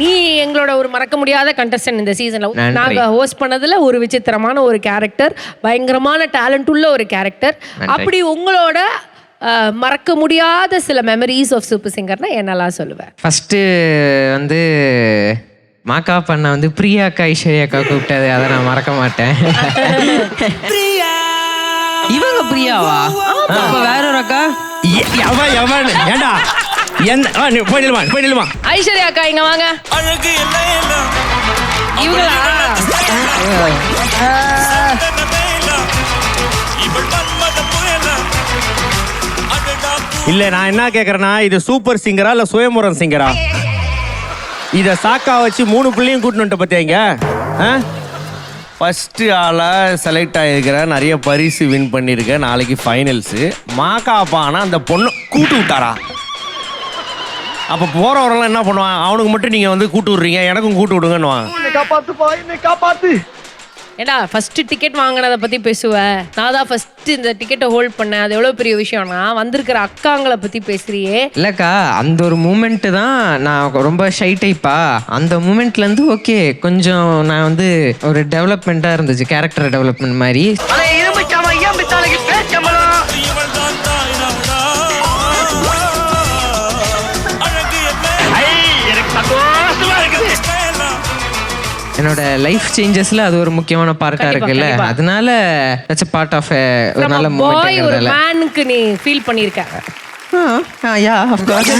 நீ எங்களோட ஒரு மறக்க முடியாத கண்டஸ்டன்ட் இந்த சீசன்ல. நாங்க ஹோஸ்ட் பண்ணதுல ஒரு விசித்திரமான ஒரு கேரக்டர், பயங்கரமான டேலண்ட் உள்ள ஒரு கேரக்டர். அப்படி உங்களோட மறக்க முடியாத சில மெமரிஸ் ஆஃப் சூப்பர் சிங்கர்னா என்னெல்லாம் சொல்லுவேன்? ஃபர்ஸ்ட் வந்து மாக்கா பண்ண வந்து பிரியாக்கா ஐஸ்வர்யாக்கா கூப்பிட்டது, அதை நான் மறக்க மாட்டேன். இவங்க பிரியாவா? அப்ப வேற ஒரு அக்கா ஏண்டா போயிடுமா ஐஸ்வர்யா அக்கா இங்க வாங்க. இவங்களா? இல்ல நான் என்ன கேக்குறேன்னா, இது சூப்பர் சிங்கரா இல்ல சுயமுரம் சிங்கரா? இத சாக்கா வச்சு 3 பிள்ளையும் கூட்டிட்டு பத்தியாங்க. ஃபர்ஸ்ட் ஆளா செலக்ட் ஆகிருக்கிறேன், நிறைய பரிசு வின் பண்ணியிருக்கேன். நாளைக்கு ஃபைனல்ஸு. மாக்காப்பானா அந்த பொண்ணு கூட்டு விட்டாரா? அப்போ போறவரெல்லாம் என்ன பண்ணுவான்? அவனுக்கு மட்டும் நீங்க வந்து கூட்டு விடுறீங்க, எனக்கும் கூட்டு விடுங்கன்னு காப்பாத்து. ஏடா ஃபர்ஸ்ட் டிக்கெட் வாங்கினதை பத்தி பேசுவேன். நான் தான் ஃபர்ஸ்ட் இந்த டிக்கெட்டை ஹோல்ட் பண்ணேன். அது எவ்வளவு பெரிய விஷயம்னா, வந்திருக்கிற அக்காங்களை பத்தி பேசுறியே. இல்லக்கா, அந்த ஒரு மூமெண்ட் தான். நான் ரொம்ப ஷை டைப்பா. அந்த மூமெண்ட்ல இருந்து ஓகே கொஞ்சம் நான் வந்து ஒரு டெவலப்மெண்டா இருந்துச்சு, கேரக்டர் டெவலப்மெண்ட் மாதிரி. என்னோட லைஃப் சேஞ்சஸ்ல அது ஒரு முக்கியமான பார்ட்டா இருக்குல்ல, அதனால தட்ஸ் a part of ஒரு நல்ல பாய் ஒரு மூமெண்ட். மேனுக்கு நீ ஃபீல் பண்ணிருக்க? Yeah of course.